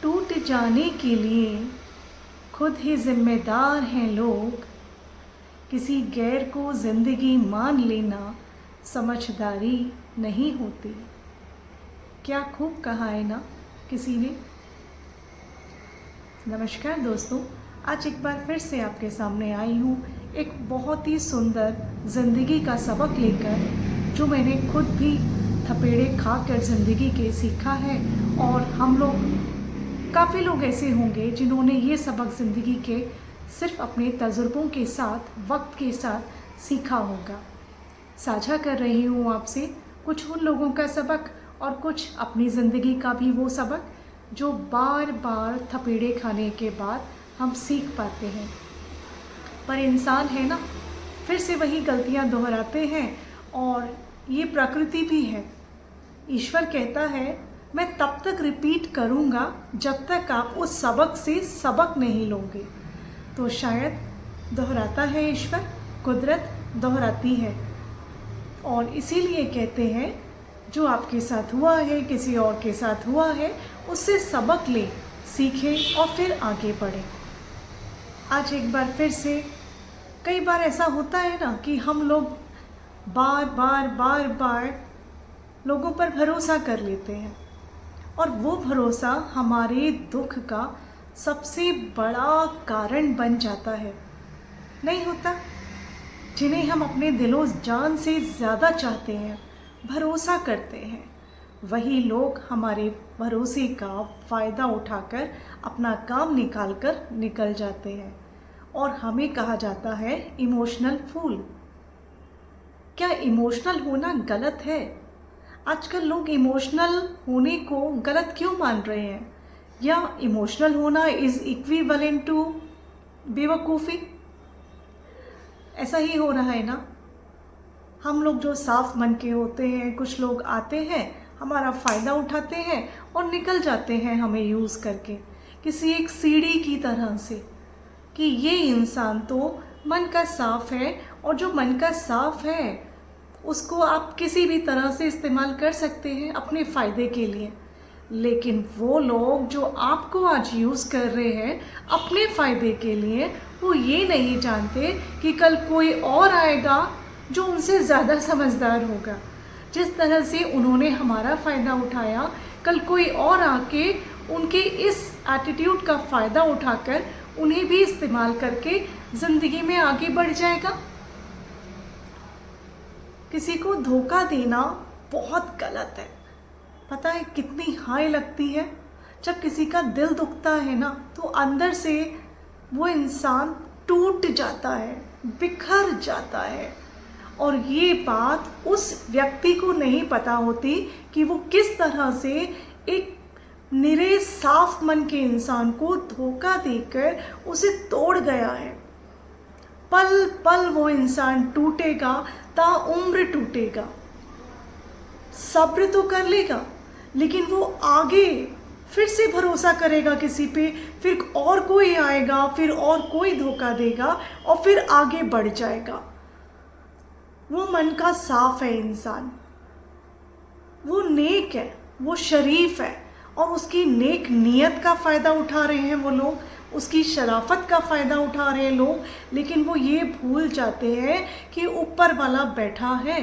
टूट जाने के लिए खुद ही जिम्मेदार हैं लोग। किसी गैर को ज़िंदगी मान लेना समझदारी नहीं होती। क्या खूब कहा है ना किसी ने। नमस्कार दोस्तों, आज एक बार फिर से आपके सामने आई हूँ एक बहुत ही सुंदर ज़िंदगी का सबक लेकर, जो मैंने खुद भी थपेड़े खाकर ज़िंदगी के सीखा है। और हम लोग काफ़ी लोग ऐसे होंगे जिन्होंने ये सबक ज़िंदगी के सिर्फ अपने तजुर्बों के साथ, वक्त के साथ सीखा होगा। साझा कर रही हूँ आपसे कुछ उन लोगों का सबक और कुछ अपनी ज़िंदगी का भी वो सबक जो बार बार थपेड़े खाने के बाद हम सीख पाते हैं। पर इंसान है ना, फिर से वही गलतियाँ दोहराते हैं और ये प्रकृति भी है। ईश्वर कहता है, मैं तब तक रिपीट करूँगा जब तक आप उस सबक से सबक नहीं लोगे। तो शायद दोहराता है ईश्वर, कुदरत दोहराती है। और इसीलिए कहते हैं, जो आपके साथ हुआ है, किसी और के साथ हुआ है, उससे सबक ले, सीखें और फिर आगे बढ़ें। आज एक बार फिर से, कई बार ऐसा होता है ना कि हम लोग बार बार लोगों पर भरोसा कर लेते हैं और वो भरोसा हमारे दुख का सबसे बड़ा कारण बन जाता है। नहीं होता? जिन्हें हम अपने दिलो जान से ज़्यादा चाहते हैं, भरोसा करते हैं, वही लोग हमारे भरोसे का फ़ायदा उठाकर अपना काम निकाल कर निकल जाते हैं और हमें कहा जाता है इमोशनल फूल। क्या इमोशनल होना गलत है? आजकल लोग इमोशनल होने को गलत क्यों मान रहे हैं? या इमोशनल होना इज़ इक्विवेलेंट टू बेवकूफ़ी? ऐसा ही हो रहा है ना। हम लोग जो साफ मन के होते हैं, कुछ लोग आते हैं, हमारा फ़ायदा उठाते हैं और निकल जाते हैं हमें यूज़ करके किसी एक सीढ़ी की तरह से, कि ये इंसान तो मन का साफ है और जो मन का साफ है उसको आप किसी भी तरह से इस्तेमाल कर सकते हैं अपने फ़ायदे के लिए। लेकिन वो लोग जो आपको आज यूज़ कर रहे हैं अपने फ़ायदे के लिए, वो ये नहीं जानते कि कल कोई और आएगा जो उनसे ज़्यादा समझदार होगा। जिस तरह से उन्होंने हमारा फ़ायदा उठाया, कल कोई और आके उनके इस एटीट्यूड का फ़ायदा उठाकर उन्हें भी इस्तेमाल करके ज़िंदगी में आगे बढ़ जाएगा। किसी को धोखा देना बहुत गलत है। पता है कितनी हाय लगती है जब किसी का दिल दुखता है ना, तो अंदर से वो इंसान टूट जाता है, बिखर जाता है। और ये बात उस व्यक्ति को नहीं पता होती कि वो किस तरह से एक निरे साफ मन के इंसान को धोखा देकर उसे तोड़ गया है। पल पल वो इंसान टूटेगा, ताउम्र टूटेगा। सब्र तो कर लेगा, लेकिन वो आगे फिर से भरोसा करेगा किसी पे, फिर और कोई आएगा, फिर और कोई धोखा देगा और फिर आगे बढ़ जाएगा। वो मन का साफ है इंसान, वो नेक है, वो शरीफ है और उसकी नेक नीयत का फ़ायदा उठा रहे हैं वो लोग, उसकी शराफत का फ़ायदा उठा रहे हैं लोग। लेकिन वो ये भूल जाते हैं कि ऊपर वाला बैठा है,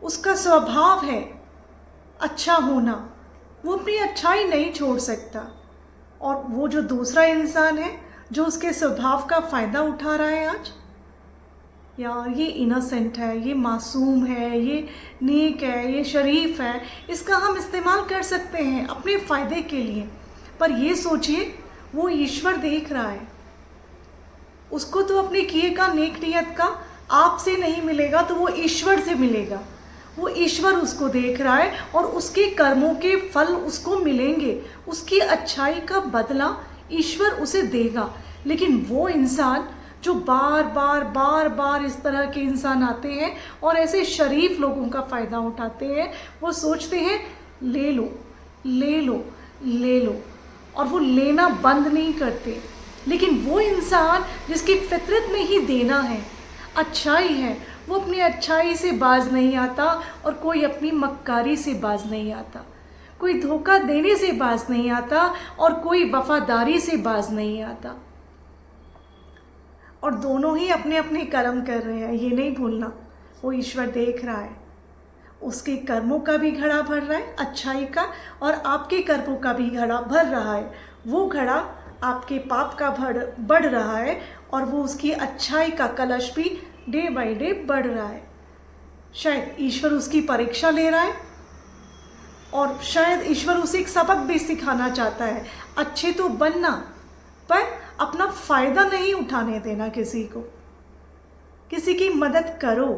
उसका स्वभाव है अच्छा होना, वो अपनी अच्छाई नहीं छोड़ सकता। और वो जो दूसरा इंसान है जो उसके स्वभाव का फ़ायदा उठा रहा है आज, यार ये इनोसेंट है, ये मासूम है, ये नेक है, ये शरीफ है, इसका हम इस्तेमाल कर सकते हैं अपने फ़ायदे के लिए। पर ये सोचिए, वो ईश्वर देख रहा है, उसको तो अपने किए का नेक नियत का आपसे नहीं मिलेगा, तो वो ईश्वर से मिलेगा। वो ईश्वर उसको देख रहा है और उसके कर्मों के फल उसको मिलेंगे, उसकी अच्छाई का बदला ईश्वर उसे देगा। लेकिन वो इंसान जो बार बार इस तरह के इंसान आते हैं और ऐसे शरीफ लोगों का फ़ायदा उठाते हैं, वो सोचते हैं ले लो ले लो ले लो, और वो लेना बंद नहीं करते। लेकिन वो इंसान जिसकी फितरत में ही देना है, अच्छाई है, वो अपनी अच्छाई से बाज नहीं आता और कोई अपनी मक्कारी से बाज नहीं आता। कोई धोखा देने से बाज नहीं आता और कोई वफादारी से बाज नहीं आता। और दोनों ही अपने अपने कर्म कर रहे हैं, ये नहीं भूलना। वो ईश्वर देख रहा है, उसके कर्मों का भी घड़ा भर रहा है अच्छाई का, और आपके कर्मों का भी घड़ा भर रहा है। वो घड़ा आपके पाप का बढ़ रहा है और वो उसकी अच्छाई का कलश भी डे बाय डे बढ़ रहा है। शायद ईश्वर उसकी परीक्षा ले रहा है और शायद ईश्वर उसे एक सबक भी सिखाना चाहता है। अच्छे तो बनना, पर अपना फ़ायदा नहीं उठाने देना किसी को। किसी की मदद करो,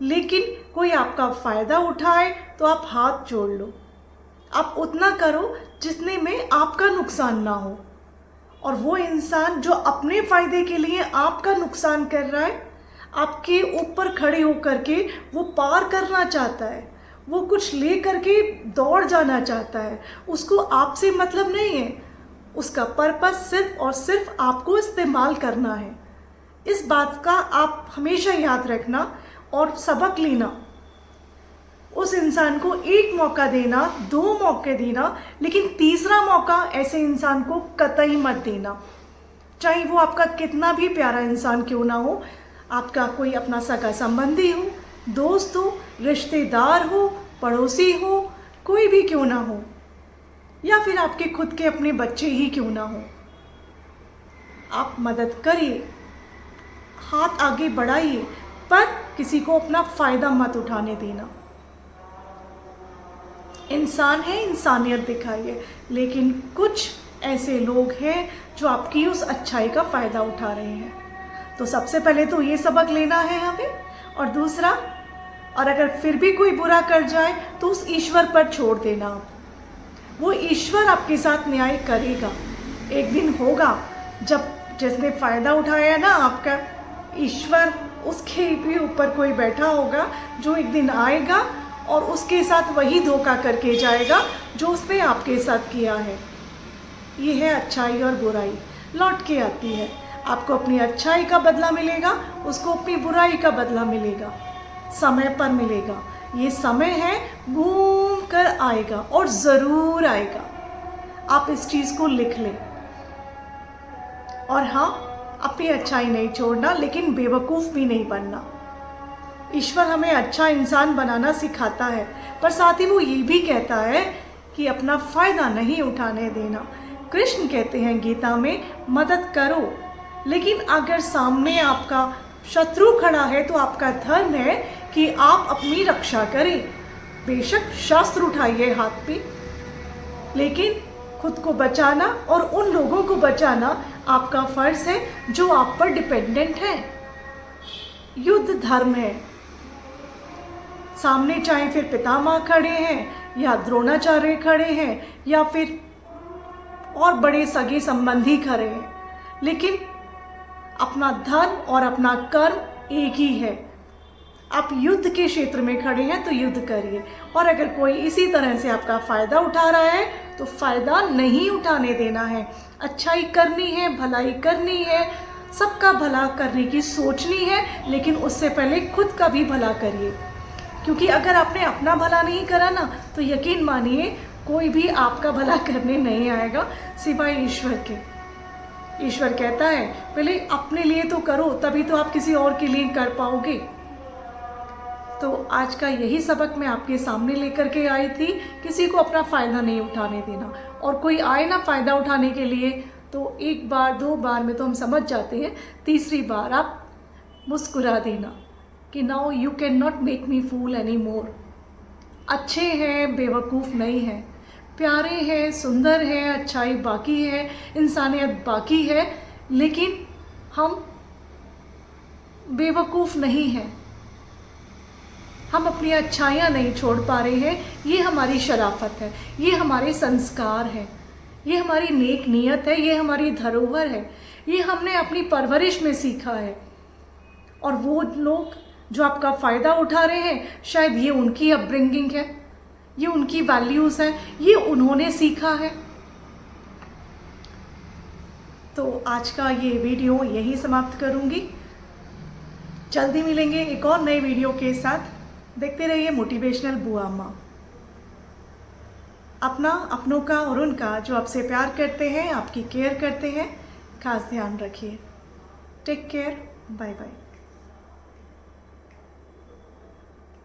लेकिन कोई आपका फ़ायदा उठाए तो आप हाथ जोड़ लो। आप उतना करो जितने में आपका नुकसान ना हो। और वो इंसान जो अपने फ़ायदे के लिए आपका नुकसान कर रहा है, आपके ऊपर खड़े होकर के वो पार करना चाहता है, वो कुछ ले करके दौड़ जाना चाहता है, उसको आपसे मतलब नहीं है। उसका पर्पस सिर्फ और सिर्फ आपको इस्तेमाल करना है। इस बात का आप हमेशा याद रखना और सबक लेना। उस इंसान को एक मौका देना, 2 मौके देना, लेकिन तीसरा मौका ऐसे इंसान को कतई मत देना। चाहे वो आपका कितना भी प्यारा इंसान क्यों ना हो, आपका कोई अपना सगा संबंधी हो, दोस्त हो, रिश्तेदार हो, पड़ोसी हो, कोई भी क्यों ना हो, या फिर आपके खुद के अपने बच्चे ही क्यों ना हो। आप मदद करिए, हाथ आगे बढ़ाइए, पर किसी को अपना फ़ायदा मत उठाने देना। इंसान है, इंसानियत दिखाइए, लेकिन कुछ ऐसे लोग हैं जो आपकी उस अच्छाई का फ़ायदा उठा रहे हैं। तो सबसे पहले तो ये सबक लेना है हमें, और दूसरा, और अगर फिर भी कोई बुरा कर जाए तो उस ईश्वर पर छोड़ देना। वो ईश्वर आपके साथ न्याय करेगा। एक दिन होगा जब जिसने फ़ायदा उठाया ना आपका, ईश्वर उसके भी ऊपर कोई बैठा होगा जो एक दिन आएगा और उसके साथ वही धोखा करके जाएगा जो उसने आपके साथ किया है। ये है अच्छाई और बुराई, लौट के आती है। आपको अपनी अच्छाई का बदला मिलेगा, उसको अपनी बुराई का बदला मिलेगा, समय पर मिलेगा। ये समय है, घूम कर आएगा और ज़रूर आएगा। आप इस चीज़ को लिख लें। और हाँ, अपनी अच्छाई नहीं छोड़ना, लेकिन बेवकूफ़ भी नहीं बनना। ईश्वर हमें अच्छा इंसान बनाना सिखाता है, पर साथ ही वो ये भी कहता है कि अपना फ़ायदा नहीं उठाने देना। कृष्ण कहते हैं गीता में, मदद करो, लेकिन अगर सामने आपका शत्रु खड़ा है तो आपका धर्म है कि आप अपनी रक्षा करें। बेशक शस्त्र उठाइए हाथ पे, लेकिन खुद को बचाना और उन लोगों को बचाना आपका फ़र्ज़ है जो आप पर डिपेंडेंट हैं। युद्ध धर्म है। सामने चाहे फिर पितामह खड़े हैं या द्रोणाचार्य खड़े हैं या फिर और बड़े सगे संबंधी खड़े हैं, लेकिन अपना धर्म और अपना कर्म एक ही है। आप युद्ध के क्षेत्र में खड़े हैं तो युद्ध करिए, और अगर कोई इसी तरह से आपका फ़ायदा उठा रहा है तो फ़ायदा नहीं उठाने देना है। अच्छाई करनी है, भलाई करनी है, सबका भला करने की सोचनी है, लेकिन उससे पहले खुद का भी भला करिए। क्योंकि अगर आपने अपना भला नहीं करा ना, तो यकीन मानिए कोई भी आपका भला करने नहीं आएगा सिवाय ईश्वर के। ईश्वर कहता है पहले अपने लिए तो करो, तभी तो आप किसी और के लिए कर पाओगे। तो आज का यही सबक मैं आपके सामने लेकर के आई थी। किसी को अपना फ़ायदा नहीं उठाने देना, और कोई आए ना फ़ायदा उठाने के लिए तो 1 बार 2 बार में तो हम समझ जाते हैं, तीसरी बार आप मुस्कुरा देना कि now you can not make me fool any more. अच्छे हैं, बेवकूफ़ नहीं हैं, प्यारे हैं, सुंदर हैं, अच्छाई बाकी है, इंसानियत बाकी है, लेकिन हम बेवकूफ़ नहीं हैं। हम अपनी अच्छाइयाँ नहीं छोड़ पा रहे हैं। ये हमारी शराफत है, ये हमारे संस्कार हैं, ये हमारी नेक नीयत है, ये हमारी धरोहर है, ये हमने अपनी परवरिश में सीखा है। और वो लोग जो आपका फ़ायदा उठा रहे हैं, शायद ये उनकी अपब्रिंगिंग है, ये उनकी वैल्यूज़ हैं, ये उन्होंने सीखा है। तो आज का ये वीडियो यही समाप्त करूँगी। जल्दी मिलेंगे एक और नए वीडियो के साथ। देखते रहिए मोटिवेशनल बुआ अम्मा। अपना, अपनों का और उनका जो आपसे प्यार करते हैं, आपकी केयर करते हैं, खास ध्यान रखिए। Take care, bye bye.